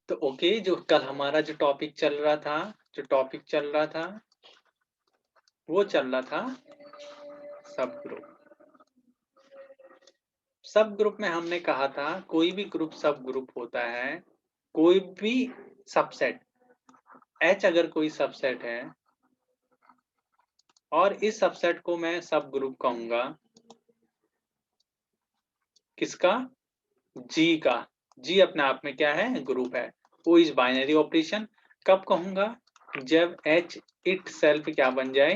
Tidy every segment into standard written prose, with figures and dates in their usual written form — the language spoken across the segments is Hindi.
तो ओके, जो कल हमारा जो टॉपिक चल रहा था, वो चल रहा था सब ग्रुप। सब ग्रुप में हमने कहा था कोई भी ग्रुप सब ग्रुप होता है, कोई भी सबसेट एच अगर कोई सबसेट है और इस सबसेट को मैं सब ग्रुप कहूंगा किसका, जी का। जी अपने आप में क्या है, ग्रुप है। वो इज बाइनरी ऑपरेशन कब कहूंगा, जब एच इट सेल्फ क्या बन जाए,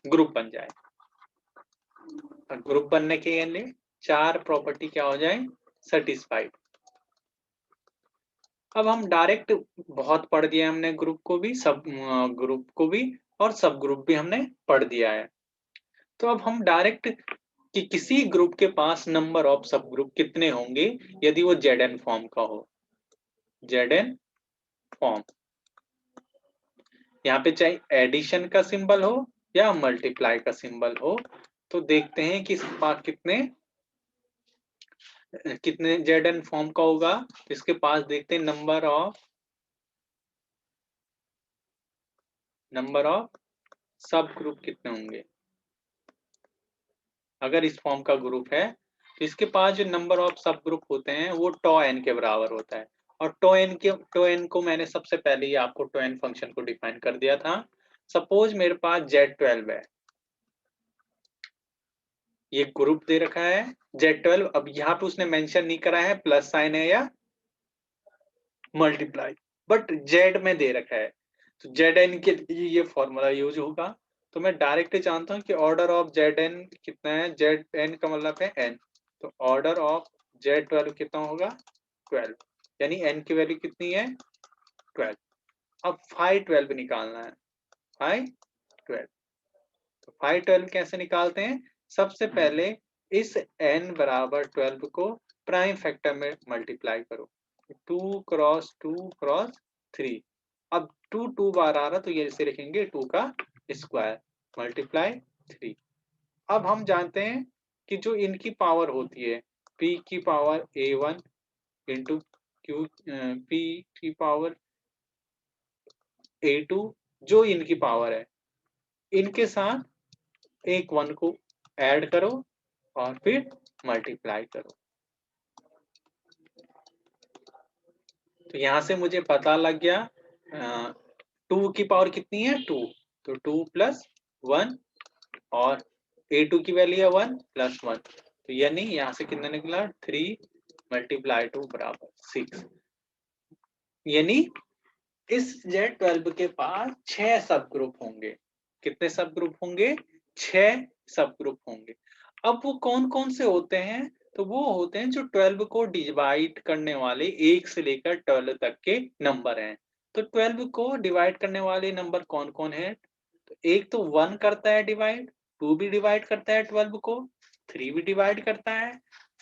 ग्रुप बन जाए। ग्रुप बनने के लिए चार प्रॉपर्टी क्या हो जाए, सेटिस्फाइड। अब हम डायरेक्ट बहुत पढ़ दिया हमने, ग्रुप को भी, सब ग्रुप को भी और सब ग्रुप भी हमने पढ़ दिया है। तो अब हम डायरेक्ट कि किसी ग्रुप के पास नंबर ऑफ सब ग्रुप कितने होंगे यदि वो जेड फॉर्म का हो। जेड फॉर्म, यहाँ पे चाहे एडिशन का सिंबल हो या मल्टीप्लाई का सिंबल हो, तो देखते हैं कि इसके पास कितने कितने जेड फॉर्म का होगा। तो इसके पास देखते हैं नंबर ऑफ सब ग्रुप कितने होंगे। अगर इस फॉर्म का ग्रुप है तो इसके पास जो नंबर ऑफ सब ग्रुप होते हैं वो टॉ एन के बराबर होता है। और टॉ एन को मैंने सबसे पहले ही आपको टॉ एन फंक्शन को डिफाइन कर दिया था। सपोज मेरे पास Z12 है, ये ग्रुप दे रखा है Z12। अब यहाँ पे उसने मेंशन नहीं करा है प्लस साइन है या मल्टीप्लाई, बट जेड में दे रखा है। तो जेड एन के लिए ये फॉर्मूला यूज होगा। तो मैं डायरेक्टली जानता हूँ कि ऑर्डर ऑफ जेड एन कितना है, जेड एन का मतलब है एन। तो ऑर्डर ऑफ Z12 कितना होगा, 12। यानी एन की वैल्यू कितनी है, 12। अब फाइव 12 निकालना है, फाइव 12। तो फाइव 12 कैसे निकालते हैं, सबसे पहले इस n बराबर 12 को प्राइम फैक्टर में मल्टीप्लाई करो। 2 क्रॉस 2 क्रॉस 3। अब 2 बार आ रहा तो ये इसे लिखेंगे 2 का स्क्वायर मल्टीप्लाई 3। अब हम जानते हैं कि जो इनकी पावर होती है p की power a1 into Q, p की पावर a2, जो इनकी पावर है, इनके साथ एक वन को ऐड करो और फिर मल्टीप्लाई करो। तो यहां से मुझे पता लग गया 2 की पावर कितनी है, 2। तो 2 + 1 और a2 की वैल्यू है 1 + 1। तो यानी यहां से कितना निकला, 3 × 2 बराबर 6। यानी इस Z12 के पास 6 सब ग्रुप होंगे। कितने सब ग्रुप होंगे, 6 सब ग्रुप होंगे। अब वो कौन कौन से होते हैं, तो वो होते हैं जो 12 को डिवाइड करने वाले 1 से लेकर 12 तक के नंबर हैं। तो 12 को डिवाइड करने वाले नंबर कौन कौन है, तो एक तो 1 करता है डिवाइड, 2 भी डिवाइड करता है 12 को, 3 भी डिवाइड करता है,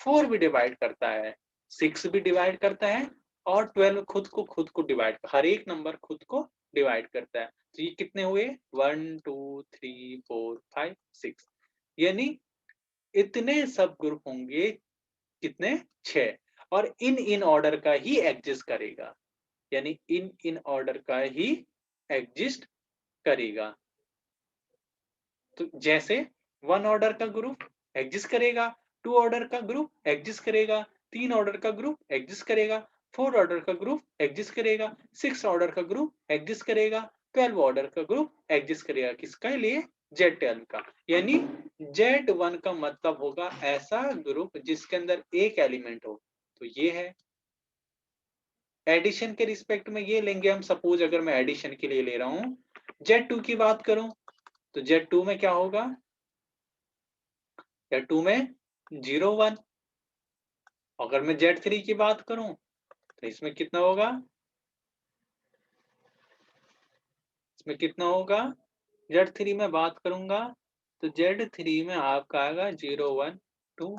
4 भी डिवाइड करता है, 6 भी डिवाइड करता है, और 12 खुद को डिवाइड, हर एक नंबर खुद को डिवाइड करता है। तो ये कितने हुए, 1 2 3 4 5 6। यानी इतने सब ग्रुप होंगे, कितने, 6। और इन ऑर्डर का ही एग्जिस्ट करेगा, यानी इन ऑर्डर का ही एग्जिस्ट करेगा। तो जैसे 1 ऑर्डर का ग्रुप एग्जिस्ट करेगा, 2 ऑर्डर का ग्रुप एग्जिस्ट करेगा, 3 ऑर्डर का ग्रुप एग्जिस्ट करेगा, 4 ऑर्डर का ग्रुप एग्जिस्ट करेगा, 6 ऑर्डर का ग्रुप एग्जिस्ट करेगा, 12 ऑर्डर का ग्रुप एग्जिस्ट करेगा। किसका लिए, Z12 का। यानी Z1 का मतलब होगा ऐसा ग्रुप जिसके अंदर एक एलिमेंट हो। तो ये है एडिशन के रिस्पेक्ट में, ये लेंगे हम। सपोज अगर मैं एडिशन के लिए ले रहा हूं, Z2 की बात करूं तो Z2 में क्या होगा, Z2 में 0 1। अगर मैं Z3 की बात करूं तो इसमें कितना होगा, इसमें कितना होगा, Z3 में बात करूंगा तो Z3 में आपका आएगा 0 1 2।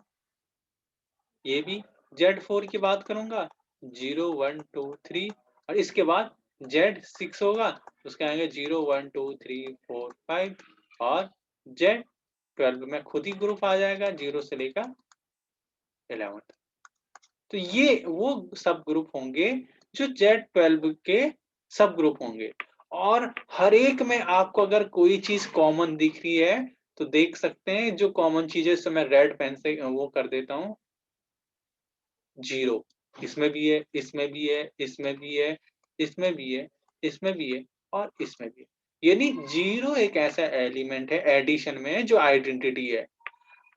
ये भी Z4 की बात करूंगा 0 1 2 3। और इसके बाद Z6 होगा उसका आएगा 0 1 2 3 4 5। और Z12 में खुद ही ग्रुप आ जाएगा 0 से लेकर 11। तो ये वो सब ग्रुप होंगे जो Z12 के सब ग्रुप होंगे। और हर एक में आपको अगर कोई चीज कॉमन दिख रही है तो देख सकते हैं, जो कॉमन चीजें से मैं रेड पेन से वो कर देता हूँ, 0। इसमें भी है, इसमें भी है, इसमें भी है, इसमें भी है, इसमें भी है और इसमें भी है। यानी 0 एक ऐसा एलिमेंट है एडिशन में जो आइडेंटिटी है।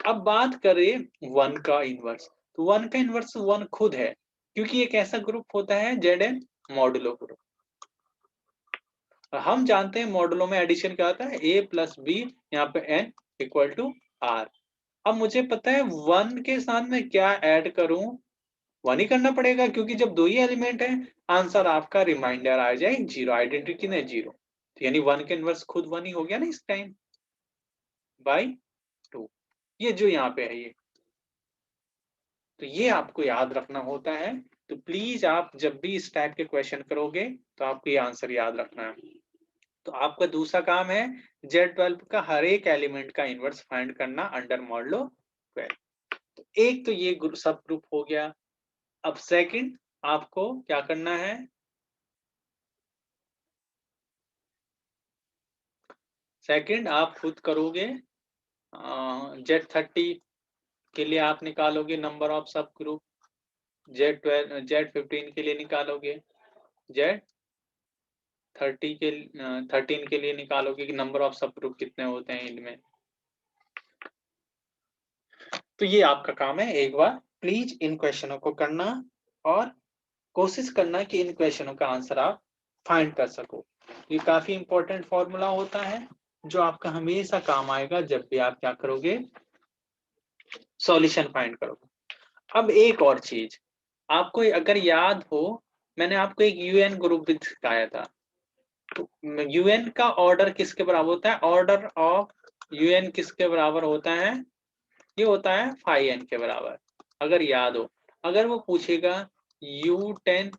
अब बात करें 1 का इनवर्स, तो 1 का इनवर्स 1 खुद है, क्योंकि एक ऐसा ग्रुप होता है Zn मॉडुलो ग्रुप। हम जानते हैं मॉडुलो में एडिशन क्या होता है, a प्लस बी, यहाँ पे n इक्वल टू r। अब मुझे पता है 1 के साथ में क्या ऐड करूं, 1 ही करना पड़ेगा, क्योंकि जब दो ही एलिमेंट है आंसर आपका रिमाइंडर आ जाए 0, आइडेंटिटी कितने 0, तो यानी 1 के इनवर्स खुद 1 ही हो गया ना इस टाइम, बाई 2। ये जो यहाँ पे है ये, तो ये आपको याद रखना होता है। तो प्लीज आप जब भी इस टाइप के क्वेश्चन करोगे तो आपको ये आंसर याद रखना है। तो आपका दूसरा काम है Z12 का हर एक एलिमेंट का इनवर्स फाइंड करना अंडर मॉडुलो 12। तो एक तो ये सब ग्रुप हो गया। अब सेकंड आपको क्या करना है, सेकंड आप खुद करोगे, Z30 के लिए आप निकालोगे नंबर ऑफ सब ग्रुप, Z15 के लिए निकालोगे, Z13 के लिए निकालोगे कि नंबर ऑफ सब ग्रुप कितने होते हैं इनमें। तो ये आपका काम है, एक बार प्लीज इन क्वेश्चनों को करना और कोशिश करना कि इन क्वेश्चनों का आंसर आप फाइंड कर सको। ये काफी इंपॉर्टेंट फॉर्मूला होता है जो आपका हमेशा काम आएगा जब भी आप क्या करोगे, सॉल्यूशन फाइंड करोगे। अब एक और चीज आपको अगर याद हो, मैंने आपको एक यूएन ग्रुप भी सिखाया था। तो यूएन का ऑर्डर किसके बराबर होता है, ऑर्डर ऑफ यूएन किसके बराबर होता है, ये होता है फाई एन के बराबर। अगर याद हो, अगर वो पूछेगा U10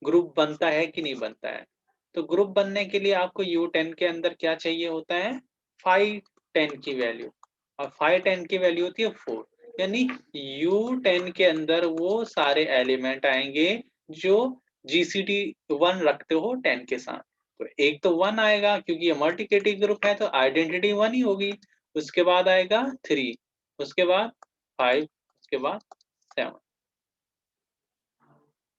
ग्रुप बनता है कि नहीं बनता है, तो ग्रुप बनने के लिए आपको U10 के अंदर क्या चाहिए होता है, फाई 10 की वैल्यू, और फाई 10 की वैल्यू होती है 4। यानी U10 के अंदर वो सारे एलिमेंट आएंगे जो GCD 1 रखते हो 10 के साथ। तो एक तो 1 आएगा क्योंकि ये मल्टीप्लिकेटिव ग्रुप है तो आइडेंटिटी 1 ही होगी। उसके बाद आएगा 3, उसके बाद 5, उसके बाद 7,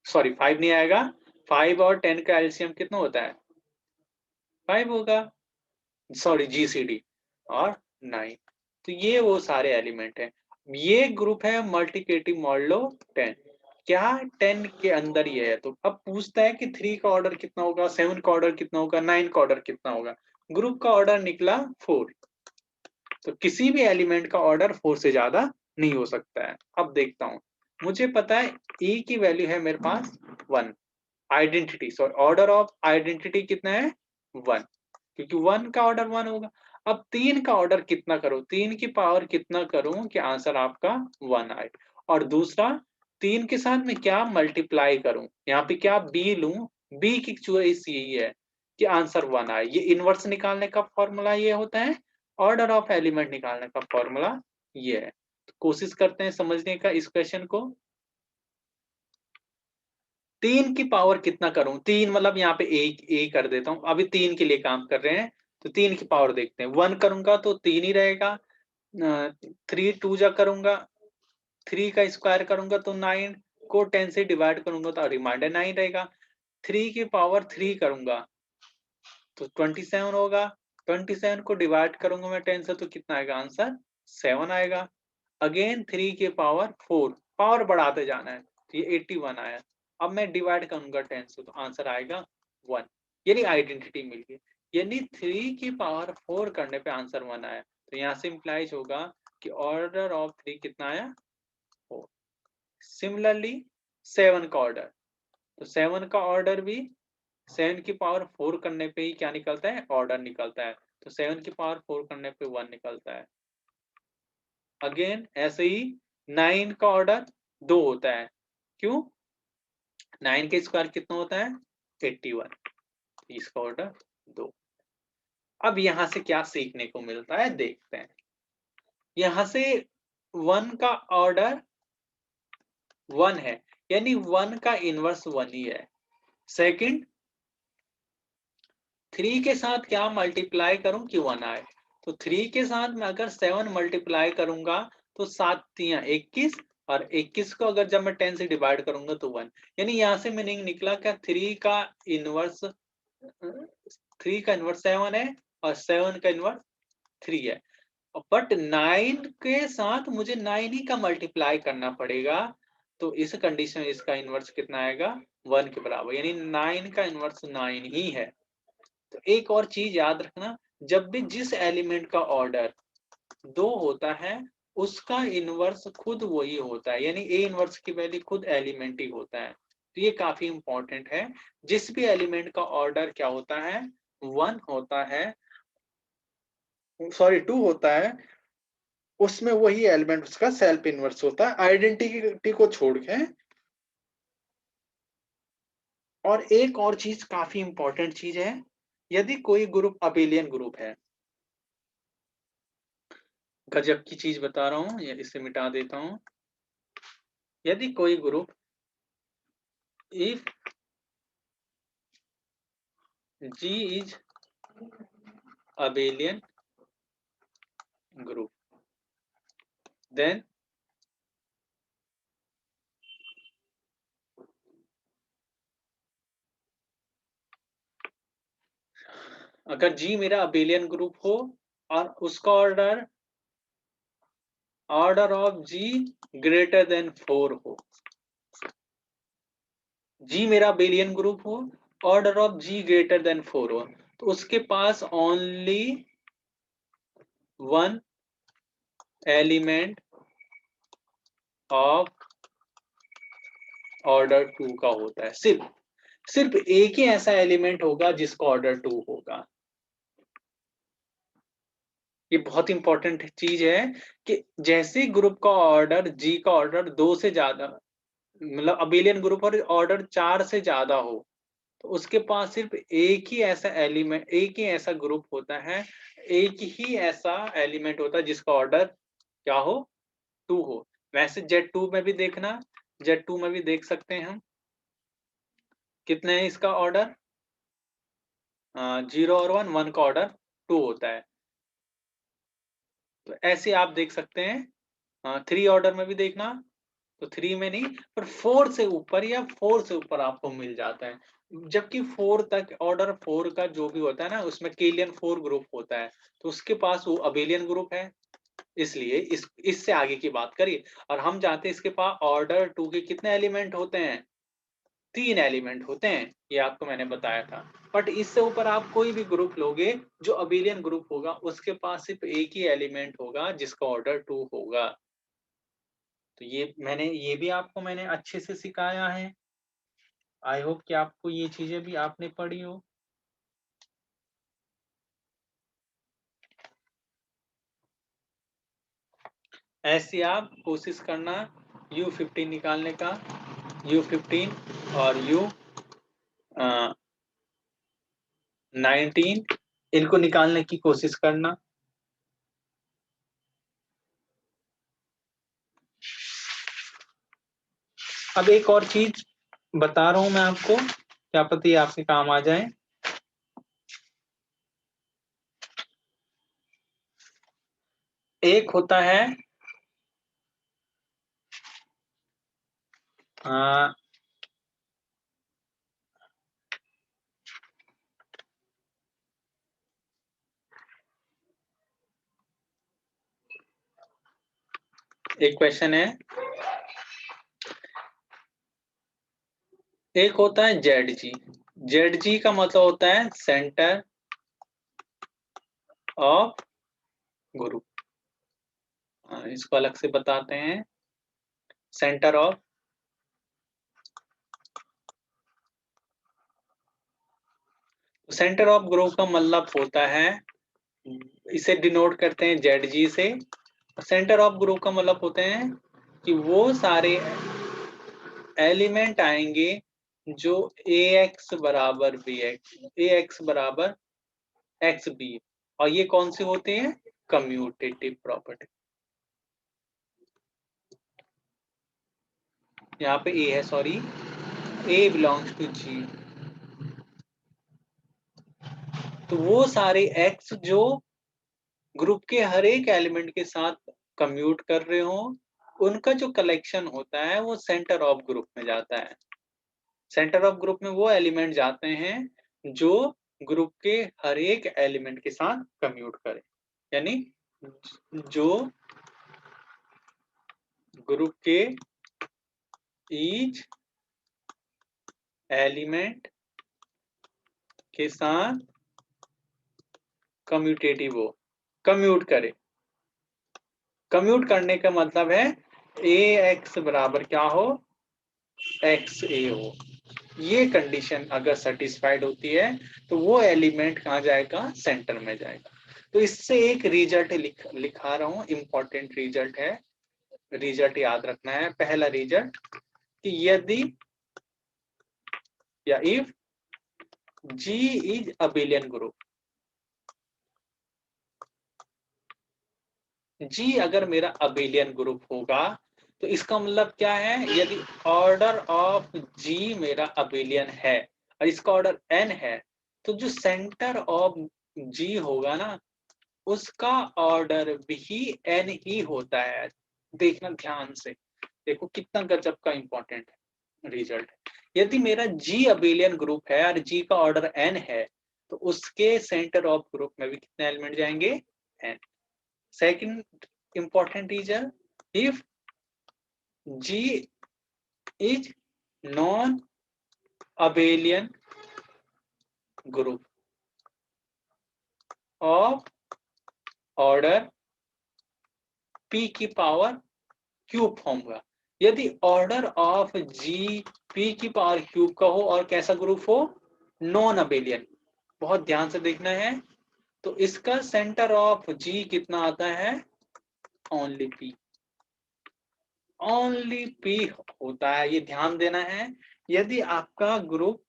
सॉरी 5 नहीं आएगा, 5 और 10 का एलसीएम कितना होता है, 5 होगा, सॉरी GCD, और 9। तो ये वो सारे एलिमेंट हैं। ये ग्रुप है मल्टीप्लिकेटिव मॉडुलो 10। क्या 10 के अंदर ये है, तो अब पूछता है कि 3 का ऑर्डर कितना होगा, 7 का ऑर्डर कितना होगा, 9 का ऑर्डर कितना होगा। ग्रुप का ऑर्डर निकला 4, तो किसी भी एलिमेंट का ऑर्डर 4 से ज्यादा नहीं हो सकता है। अब देखता हूं, मुझे पता है E की वैल्यू है मेरे पास 1, identity sorry order of identity कितना है 1, क्योंकि 1 का ऑर्डर 1 होगा। अब 3 का ऑर्डर कितना करूं, 3 की पावर कितना करूं कि आंसर आपका 1 आए। और दूसरा 3 के साथ में क्या मल्टीप्लाई करूं, यहाँ पे क्या B लूं, B की चॉइस यही है कि आंसर 1 आए। ये इनवर्स निकालने का फॉर्मूला ये होता है, ऑर्डर ऑफ एलिमेंट निकालने का फॉर्मूला ये है। तो कोशिश करते हैं समझने का इस क्वेश्चन को। 3 की पावर कितना करूं, 3 मतलब यहाँ पे ए कर देता हूं, अभी 3 के लिए काम कर रहे हैं। तो 3 की पावर देखते हैं, 1 करूंगा तो 3 ही रहेगा, 3 2 जा करूंगा, 3 का स्क्वायर करूंगा तो 9, को 10 से डिवाइड करूंगा तो रिमाइंडर 9 रहेगा। 3 की पावर 3 करूंगा तो 27 होगा, 27 को डिवाइड करूंगा मैं 10 से तो कितना आएगा, आंसर 7 आएगा। अगेन 3 के पावर 4, पावर बढ़ाते जाना है, तो ये 81 आया। अब मैं डिवाइड करूंगा 10 से तो आंसर आएगा 1, यानी आइडेंटिटी मिल गई। यानी 3 की पावर 4 करने पे आंसर 1 आया। तो यहाँ से इंप्लाइज होगा कि ऑर्डर ऑफ 3 कितना आया, 4। सिमिलरली 7 का ऑर्डर, तो 7 का ऑर्डर भी 7 की पावर 4 करने पे ही क्या निकलता है, ऑर्डर निकलता है। तो 7 की पावर 4 करने पे 1 निकलता है। अगेन ऐसे ही 9 का ऑर्डर 2 होता है, क्यों, 9 के स्क्वायर कितना होता है 81, इसका ऑर्डर 2। अब यहां से क्या सीखने को मिलता है देखते हैं। यहां से 1 का ऑर्डर 1 है, यानी 1 का इनवर्स 1 ही है। सेकंड 3 के साथ क्या मल्टीप्लाई करूं कि 1 आए, तो 3 के साथ मैं अगर 7 मल्टीप्लाई करूंगा तो 7 तियां 21, और 21 को अगर जब मैं 10 से डिवाइड करूंगा तो 1, यानी यहाँ से मीनिंग निकला क्या 3 का इनवर्स 7 है और 7 का इनवर्स 3 है, बट 9 के साथ मुझे 9 ही का मल्टीप्लाई करना पड़ेगा, तो इस कंडीशन में इसका इनवर्स कितना आएगा 1 के बराबर, यानी 9 का इनवर्स 9 ही है। तो एक और चीज याद रखना, जब भी जिस एलिमेंट का ऑर्डर 2 होता है उसका इनवर्स खुद वही होता है, यानी ए इनवर्स की वैल्यू खुद एलिमेंट ही होता है। तो ये काफी इंपॉर्टेंट है, जिस भी एलिमेंट का ऑर्डर क्या होता है 1 होता है, सॉरी 2 होता है, उसमें वही एलिमेंट उसका सेल्फ इनवर्स होता है, आइडेंटिटी को छोड़ के। और एक और चीज काफी इंपॉर्टेंट चीज है, यदि कोई ग्रुप अबेलियन ग्रुप है, गजब की चीज बता रहा हूं, इसे मिटा देता हूं। यदि कोई group if G is abelian group, then अगर G मेरा अबेलियन ग्रुप हो और उसका order of G greater than 4 हो, G मेरा अबेलियन ग्रुप हो, order of G greater than 4 हो, तो उसके पास ओनली 1 एलिमेंट ऑफ ऑर्डर 2 का होता है, सिर्फ एक ही ऐसा एलिमेंट होगा जिसका ऑर्डर 2 होगा। ये बहुत इंपॉर्टेंट चीज है कि जैसे ग्रुप का ऑर्डर G का ऑर्डर 2 से ज्यादा, मतलब अबेलियन ग्रुप और ऑर्डर 4 से ज्यादा हो, तो उसके पास सिर्फ एक ही ऐसा एलिमेंट, एक ही ऐसा ग्रुप होता है, एक ही ऐसा एलिमेंट होता है जिसका ऑर्डर क्या हो 2 हो। वैसे Z2 में भी देखना, Z2 में भी देख सकते हैं हम, कितने हैं इसका ऑर्डर 0 और 1 का ऑर्डर 2 होता है। तो ऐसे आप देख सकते हैं, 3 ऑर्डर में भी देखना, तो 3 में नहीं पर 4 से ऊपर या 4 से ऊपर आपको मिल जाता है, जबकि 4 तक ऑर्डर 4 का जो भी होता है ना उसमें केलियन 4 ग्रुप होता है, तो उसके पास वो अबेलियन ग्रुप है, इसलिए इससे आगे की बात करिए। और हम जानते हैं इसके पास ऑर्डर 2 के कितने एलिमेंट होते हैं, 3 एलिमेंट होते हैं, ये आपको मैंने बताया था। बट इससे ऊपर आप कोई भी ग्रुप लोगे जो अबेलियन ग्रुप होगा उसके पास सिर्फ एक ही एलिमेंट होगा जिसका ऑर्डर 2 होगा। तो ये भी आपको मैंने अच्छे से सिखाया है। आई होप कि आपको ये चीजें भी आपने पढ़ी हो। ऐसी आप कोशिश करना U15 निकालने का, U15 और U19 इनको निकालने की कोशिश करना। अब एक और चीज बता रहा हूं मैं आपको, क्या पता ये आपके काम आ जाए। एक होता है आ, एक क्वेश्चन है, एक होता है ZG। ZG का मतलब होता है सेंटर ऑफ ग्रुप, इसको अलग से बताते हैं, centre of, centre of group का मतलब होता है, इसे डिनोट करते हैं ZG से। सेंटर ऑफ ग्रुप का मतलब होते हैं कि वो सारे एलिमेंट आएंगे जो AX बराबर BX, AX बराबर XB, और ये कौन से होते हैं कम्यूटेटिव प्रॉपर्टी। यहाँ पे A है, sorry A belongs to G, तो वो सारे x जो ग्रुप के हर एक एलिमेंट के साथ कम्यूट कर रहे हो, उनका जो कलेक्शन होता है वो सेंटर ऑफ ग्रुप में जाता है। सेंटर ऑफ ग्रुप में वो एलिमेंट जाते हैं जो ग्रुप के हर एक एलिमेंट के साथ कम्यूट करें, यानी जो ग्रुप के ईच एलिमेंट के साथ कम्यूटेटिव हो, कम्यूट करे। कम्यूट करने का मतलब है ए एक्स बराबर क्या हो, एक्स ए हो। ये कंडीशन अगर सेटिस्फाइड होती है तो वो एलिमेंट कहाँ जाएगा, सेंटर में जाएगा। तो इससे एक रिजल्ट लिखा रहा हूं, इंपॉर्टेंट रिजल्ट है, रिजल्ट याद रखना है। पहला रिजल्ट कि यदि या if G is abelian group, G अगर मेरा अबिलियन ग्रुप होगा तो इसका मतलब क्या है, यदि ऑर्डर ऑफ G मेरा अबिलियन है और इसका ऑर्डर n है, तो जो सेंटर ऑफ G होगा ना, उसका ऑर्डर भी n ही होता है। देखना ध्यान से, देखो कितना गजब का इंपॉर्टेंट रिजल्ट है। यदि मेरा G अबिलियन ग्रुप है और G का ऑर्डर n है, तो उसके सेंटर ऑफ ग्रुप में भी कितने एलिमेंट जाएंगे, n। Second important reason, if G is non abelian group of order p की पावर क्यूब फॉर्म हुआ। यदि ऑर्डर ऑफ G p की पावर क्यूब का हो और कैसा ग्रुप हो, नॉन अबेलियन, बहुत ध्यान से देखना है। तो इसका सेंटर ऑफ G कितना आता है, ओनली p, ओनली p होता है, ये ध्यान देना है। यदि आपका group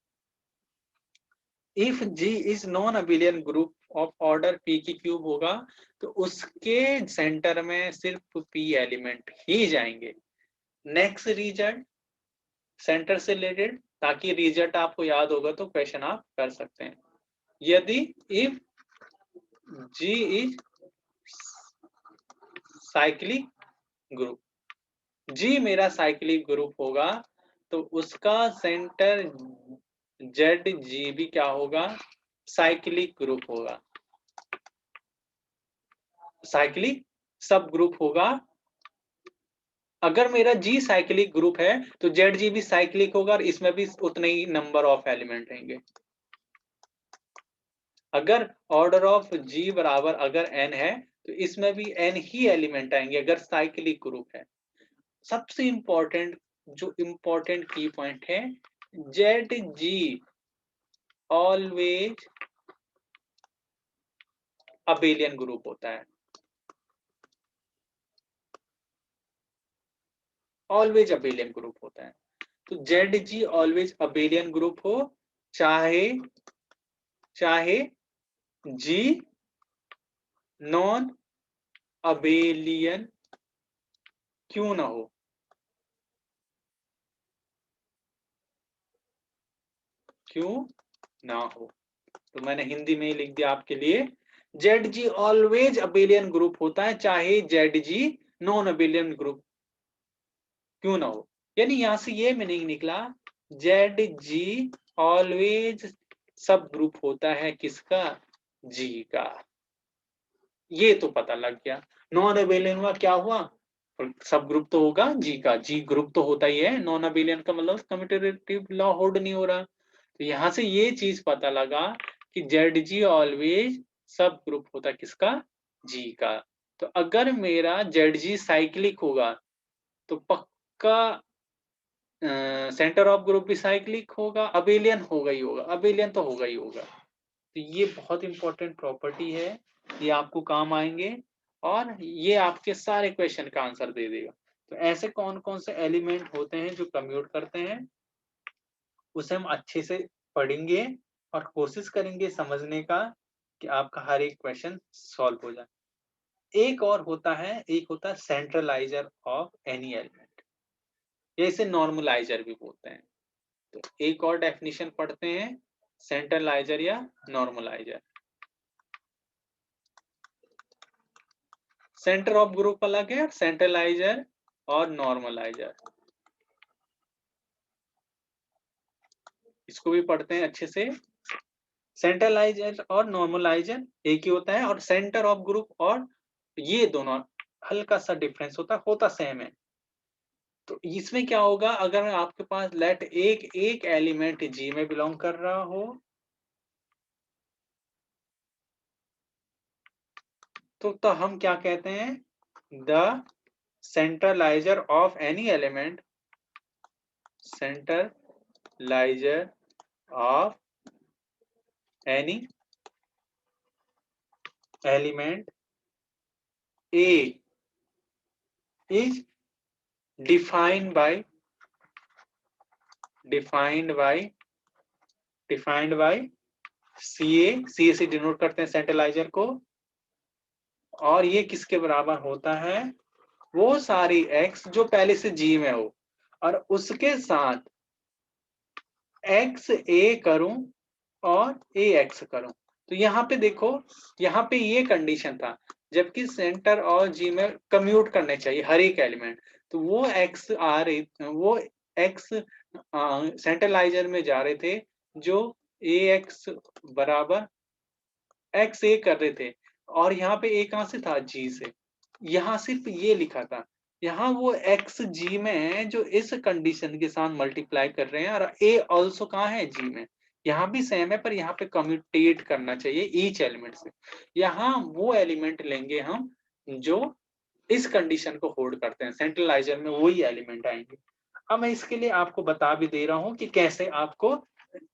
if G is non abelian group of order p की क्यूब होगा, तो उसके सेंटर में सिर्फ p एलिमेंट ही जाएंगे। नेक्स्ट रिजल्ट सेंटर से रिलेटेड, ताकि रिजल्ट आपको याद होगा तो क्वेश्चन आप कर सकते हैं। यदि if G is cyclic group, G मेरा साइक्लिक ग्रुप होगा तो उसका सेंटर ZG भी क्या होगा, साइक्लिक ग्रुप होगा, साइक्लिक सब ग्रुप होगा। अगर मेरा G साइक्लिक ग्रुप है तो ZG भी साइक्लिक होगा और इसमें भी उतने ही नंबर ऑफ एलिमेंट रहेंगे। अगर ऑर्डर ऑफ G बराबर अगर n है तो इसमें भी n ही एलिमेंट आएंगे अगर साइक्लिक ग्रुप है। सबसे इंपॉर्टेंट जो इंपॉर्टेंट की पॉइंट है, ZG ऑलवेज अबेलियन ग्रुप होता है, ऑलवेज अबेलियन ग्रुप होता है। तो ZG ऑलवेज अबेलियन ग्रुप हो, चाहे G नॉन अबेलियन क्यों ना हो। क्यों ना हो, तो मैंने हिंदी में ही लिख दिया आपके लिए, ZG ऑलवेज अबेलियन ग्रुप होता है चाहे ZG नॉन अबेलियन ग्रुप क्यों ना हो। यानी यहां से ये मीनिंग निकला, ZG ऑलवेज सब ग्रुप होता है किसका, G का। ये तो पता लग गया। नॉन अबेलियन हुआ क्या हुआ, सब ग्रुप तो होगा G का, G ग्रुप तो होता ही है, नॉन अबेलियन का मतलब कम्यूटेटिव लॉ होल्ड नहीं हो रहा। तो यहां से ये चीज पता लगा कि ZG ऑलवेज सब ग्रुप होता है किसका, G का। तो अगर मेरा ZG साइक्लिक होगा तो पक्का सेंटर ऑफ ग्रुप भी साइक्लिक होगा, अबेलियन होगा ही होगा, अबेलियन तो होगा ही होगा। तो ये बहुत इंपॉर्टेंट प्रॉपर्टी है, ये आपको काम आएंगे और ये आपके सारे क्वेश्चन का आंसर दे देगा। तो ऐसे कौन कौन से एलिमेंट होते हैं जो कम्यूट करते हैं, उसे हम अच्छे से पढ़ेंगे और कोशिश करेंगे समझने का कि आपका हर एक क्वेश्चन सॉल्व हो जाए। एक और होता है, एक होता है सेंट्रलाइजर ऑफ एनी एलिमेंट, या इसे नॉर्मलाइजर भी बोलते हैं। तो एक और डेफिनेशन पढ़ते हैं, सेंट्रलाइजर या नॉर्मलाइजर। सेंटर ऑफ ग्रुप अलग है, सेंट्रलाइजर और नॉर्मलाइजर। इसको भी पढ़ते हैं अच्छे से। सेंट्रलाइजर और नॉर्मलाइजर एक ही होता है, और सेंटर ऑफ ग्रुप और ये दोनों हल्का सा डिफरेंस होता सेम है। तो इसमें क्या होगा, अगर आपके पास लेट एक एलिमेंट जी में बिलोंग कर रहा हो, तो हम क्या कहते हैं, the centralizer of any element, centralizer of any element A is defined by CA से डिनोट करते हैं सेंट्रलाइजर को, और ये किसके बराबर होता है, वो सारी x जो पहले से G में हो और उसके साथ x a करूं और ax करूं। तो यहाँ पे देखो, यहाँ पे ये कंडीशन था, जबकि सेंटर और जी में कम्यूट करने चाहिए हर एक एलिमेंट, तो वो x आ रही, वो x सेंट्रलाइजर में जा रहे थे जो ax बराबर x a कर रहे थे, और यहाँ पे a कहाँ से था, g से। यहाँ सिर्फ ये लिखा था, यहाँ वो x g में है जो इस कंडीशन के साथ मल्टीप्लाई कर रहे हैं, और a ऑल्सो कहाँ है, g में। यहाँ भी सेम है, पर यहाँ पे कम्यूटेट करना चाहिए ईच एलिमेंट से। यहाँ वो एलिमेंट लेंगे हम जो इस कंडीशन को होल्ड करते हैं, सेंट्रलाइजर में वही एलिमेंट आएंगे। अब मैं इसके लिए आपको बता भी दे रहा हूँ कि कैसे आपको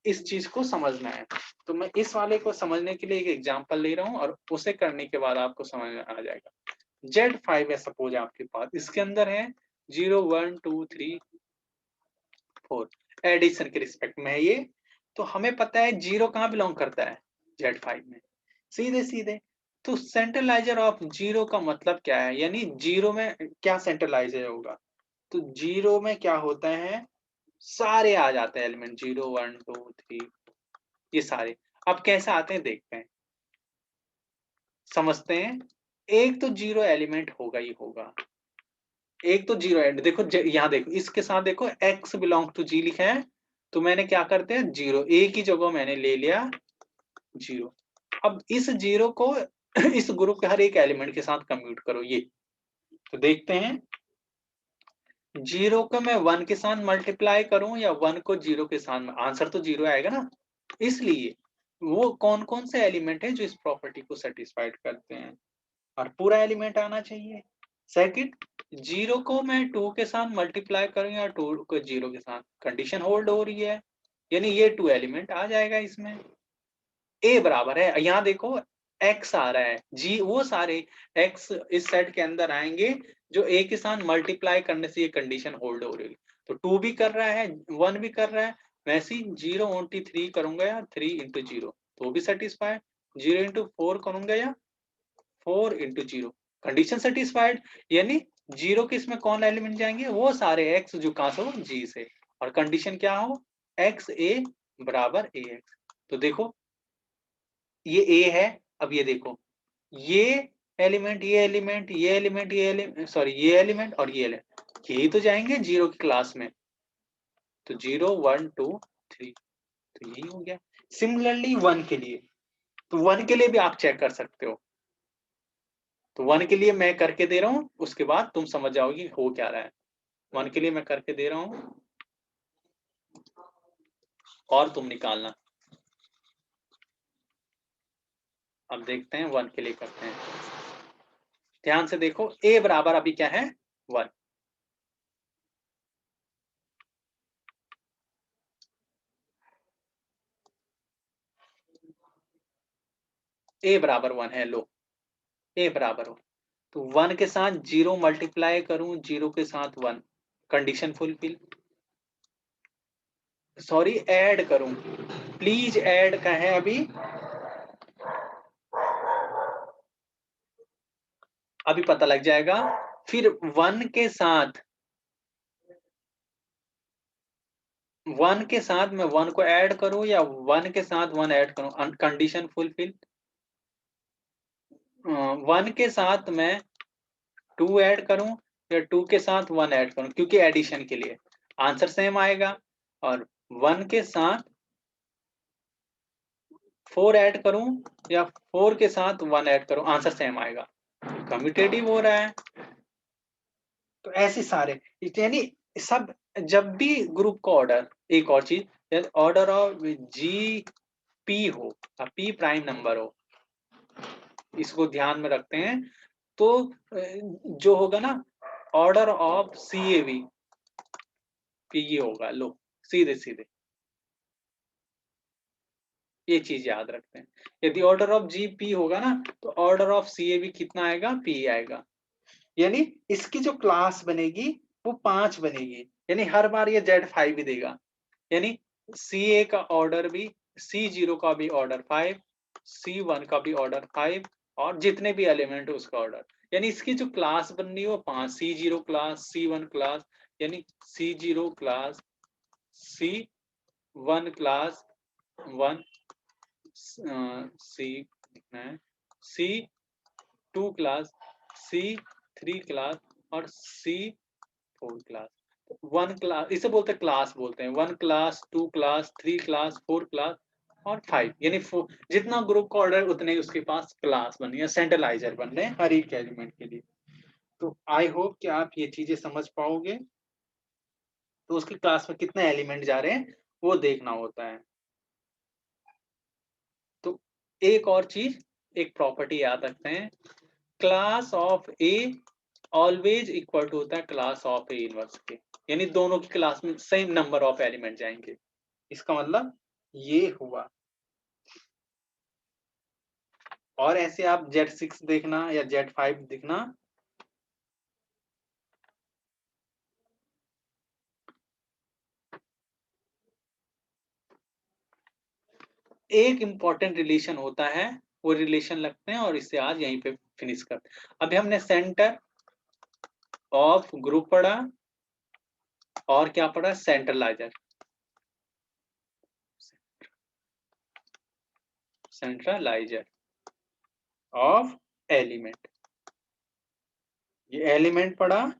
इस चीज को समझना है। तो मैं इस वाले को समझने के लिए एक एग्जांपल ले रहा हूँ, और उसे करने के बाद आपको समझ में आ जाएगा। Z5 है सपोज आपके पास, इसके अंदर है 0 1 2 3 4 एडिशन के रिस्पेक्ट में है ये। तो हमें पता है जीरो कहाँ बिलोंग करता है, Z5 में, सीधे सीधे। तो सेंट्रलाइजर ऑफ जीरो का मतलब क्या है, यानी जीरो में क्या सेंट्रलाइजर होगा, तो जीरो में क्या होता है, सारे आ जाते हैं एलिमेंट, 0 1 2 3 ये सारे। अब कैसे आते हैं देखते हैं, समझते हैं। एक तो जीरो एलिमेंट होगा ही होगा, एक तो जीरो एंड देखो, यहाँ देखो इसके साथ देखो x बिलोंग टू जी लिखा है, तो मैंने क्या करते हैं, जीरो एक ही जगह मैंने ले लिया जीरो। अब इस जीरो को इस ग्रुप के हर एक एलिमेंट के साथ कंप्यूट करो ये, तो देखते हैं जीरो को मैं वन के साथ मल्टीप्लाई करूं या वन को जीरो के साथ, आंसर तो जीरो आएगा ना। इसलिए वो कौन कौन से एलिमेंट है जो इस प्रॉपर्टी को सेटिस्फाइड करते हैं, और पूरा एलिमेंट आना चाहिए। सेकंड, जीरो को मैं टू के साथ मल्टीप्लाई करूं या टू को जीरो के साथ, कंडीशन होल्ड हो रही है, यानी ये टू एलिमेंट आ जाएगा इसमें। ए बराबर है, यहाँ देखो एक्स आ रहा है, जी वो सारे एक्स इस सेट के अंदर आएंगे जो ए के साथ मल्टीप्लाई करने से ये कंडीशन होल्ड हो रही है। तो टू भी कर रहा है, वन भी कर रहा है, वैसे ही 0 × 3 करूंगा या 3 × 0 तो भी सेटिस्फाइड, 0 × 4 करूंगा या 4 × 0 कंडीशन सेटिस्फाइड। यानी जीरो के इसमें कौन एलिमेंट जाएंगे, वो सारे एक्स जो कहां से हो, जी से, और कंडीशन क्या हो, एक्स ए बराबर ए एक्स। तो देखो ये ए है, अब ये देखो ये एलिमेंट, ये एलिमेंट, ये एलिमेंट, ये एलिमेंट, सॉरी ये एलिमेंट और ये एलिमेंट, यही तो जाएंगे जीरो की क्लास में। तो 0 1 2 3 तो यही हो गया। सिमिलरली वन के लिए, तो वन के लिए भी आप चेक कर सकते हो। तो वन के लिए मैं करके दे रहा हूं, उसके बाद तुम समझ जाओगे हो क्या रहा है। वन के लिए मैं करके दे रहा हूं और तुम निकालना। अब देखते हैं वन के लिए करते हैं, ध्यान से देखो ए बराबर अभी क्या है, वन। ए बराबर वन है, लो ए बराबर हो, तो वन के साथ जीरो मल्टीप्लाई करूं, जीरो के साथ one, condition fulfil. Sorry add करूं, प्लीज ऐड का है अभी पता लग जाएगा। फिर वन के साथ मैं वन को ऐड करूं या वन के साथ वन ऐड करूं, कंडीशन फुलफिल। वन के साथ मैं 2 ऐड करूं या 2 के साथ 1 ऐड करूं, क्योंकि एडिशन के लिए आंसर सेम आएगा। और 1 के साथ 4 ऐड करूं या 4 के साथ 1 ऐड करूं, आंसर सेम आएगा। कम्यूटेटिव हो रहा है। तो ऐसे सारे, यानी सब, जब भी ग्रुप का ऑर्डर, एक और चीज, ऑर्डर ऑफ जी पी हो, पी प्राइम नंबर हो, इसको ध्यान में रखते हैं। तो जो होगा ना, order of C A B P ये होगा। लो सीधे सीधे ये चीज याद रखते हैं। यदि ऑर्डर ऑफ जी पी होगा ना, तो order of C A B कितना आएगा, पी आएगा। यानी इसकी जो क्लास बनेगी वो 5 बनेगी, यानी हर बार ये Z5 भी देगा। यानी सी ए का ऑर्डर भी, C0 का भी ऑर्डर 5, C1 का भी ऑर्डर 5, और जितने भी एलिमेंट है उसका ऑर्डर, यानी इसकी जो क्लास बननी है वो 5, C0 क्लास, C1 क्लास, यानी C0 class, C1 class 1, C2 class, C3 class, और C4 क्लास। 1 क्लास इसे बोलते हैं, क्लास बोलते हैं। 1 क्लास, 2 क्लास, 3 क्लास, 4 क्लास और 5, यानी जितना ग्रुप का ऑर्डर उतने ही उसके पास क्लास बनी है, सेंट्रलाइजर बन रहे हैं हर एक एलिमेंट के लिए। तो आई होप कि आप ये चीजें समझ पाओगे। तो उसकी क्लास में कितने एलिमेंट जा रहे हैं वो देखना होता है। तो एक और चीज, एक प्रॉपर्टी याद रखते हैं, class of A always equal to होता है क्लास ऑफ ए इनवर्स के, यानी दोनों की क्लास में सेम नंबर ऑफ एलिमेंट जाएंगे। इसका मतलब ये हुआ। और ऐसे आप Z6 देखना या Z5 देखना, एक इंपॉर्टेंट रिलेशन होता है, वो रिलेशन लगते हैं, और इसे आज यहीं पे फिनिश करते हैं। अभी हमने सेंटर ऑफ ग्रुप पढ़ा, और क्या पढ़ा, सेंट्रलाइजर, सेंट्रलाइजर ऑफ एलिमेंट, ये एलिमेंट पढ़ा,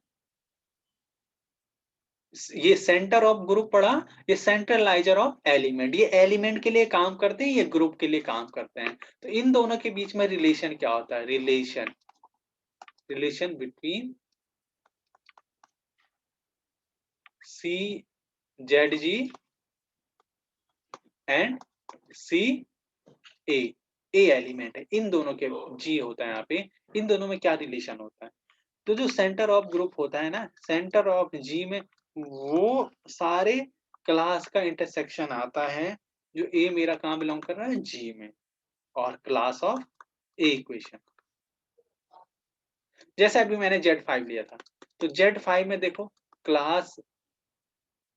ये सेंटर ऑफ ग्रुप पढ़ा, ये सेंट्रलाइजर ऑफ एलिमेंट, ये एलिमेंट के लिए काम करते हैं, ये ग्रुप के लिए काम करते हैं। तो इन दोनों के बीच में रिलेशन क्या होता है, relation, relation between C Z G and C A, A element है, इन दोनों के, जी होता है यहाँ पे, इन दोनों में क्या रिलेशन होता है। तो जो सेंटर ऑफ ग्रुप होता है ना, सेंटर ऑफ जी में, वो सारे क्लास का इंटरसेक्शन आता है, जो ए मेरा कहाँ बिलोंग कर रहा है, जी में, और क्लास ऑफ ए इक्वेशन। जैसे अभी मैंने Z5 लिया था, तो Z5 में देखो, क्लास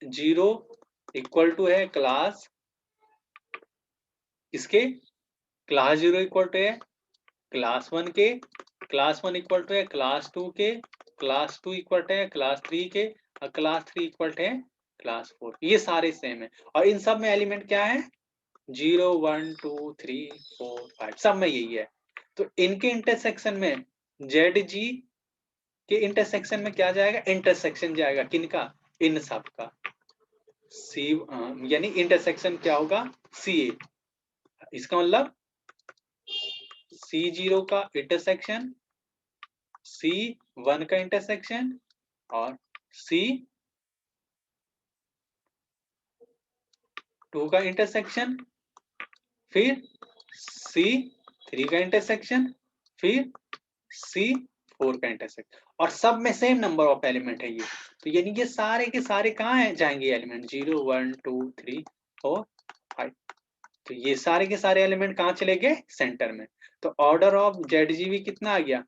0 इक्वल टू है क्लास, इसके क्लास 0 इक्वल टू है क्लास 1 के, क्लास 1 इक्वल टू है क्लास 2 के, क्लास 2 इक्वल टू है क्लास 3 के, और क्लास 3 इक्वल टू है क्लास 4। ये सारे सेम है, और इन सब में एलिमेंट क्या है, 0 1 2 3 4 5, सब में यही है। तो इनके इंटरसेक्शन में, जेड जी के इंटरसेक्शन में क्या जाएगा, इंटरसेक्शन जाएगा किनका, इन सब का, सी, यानी इंटरसेक्शन क्या होगा, सी ए। इसका मतलब C0 का इंटरसेक्शन, C1 का इंटरसेक्शन, और C2 का इंटरसेक्शन, फिर C3 का इंटरसेक्शन, फिर C4 का इंटरसेक्शन, और सब में सेम नंबर ऑफ एलिमेंट है ये। तो यानी ये सारे के सारे कहाँ है जाएंगे एलिमेंट, 0 1 2 3 4 5। तो ये सारे के सारे एलिमेंट कहाँ चले गए, सेंटर में। तो ऑर्डर ऑफ जेड जी भी कितना आ गया,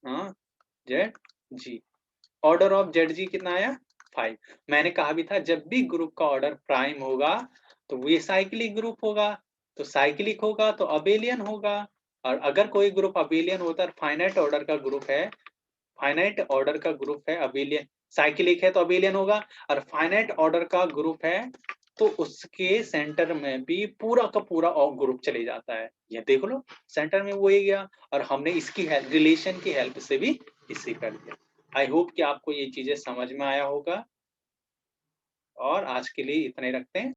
हाँ, Z G, order of Z G कितना आया, 5। मैंने कहा भी था, जब भी ग्रुप का ऑर्डर प्राइम होगा तो ये साइक्लिक ग्रुप होगा, तो साइक्लिक होगा तो अबेलियन होगा। और अगर कोई ग्रुप अबेलियन होता है, फाइनाइट ऑर्डर का ग्रुप है, फाइनाइट ऑर्डर का ग्रुप है अबेलियन, साइक्लिक है तो अबेलियन होगा, और फाइनाइट ऑर्डर का ग्रुप है तो उसके सेंटर में भी पूरा का पूरा ग्रुप चले जाता है। ये देख लो, सेंटर में वो ही गया, और हमने इसकी हेल्प, रिलेशन की हेल्प से भी इसी कर दिया। आई होप कि आपको ये चीज़ें समझ में आया होगा और आज के लिए इतना ही रखते हैं।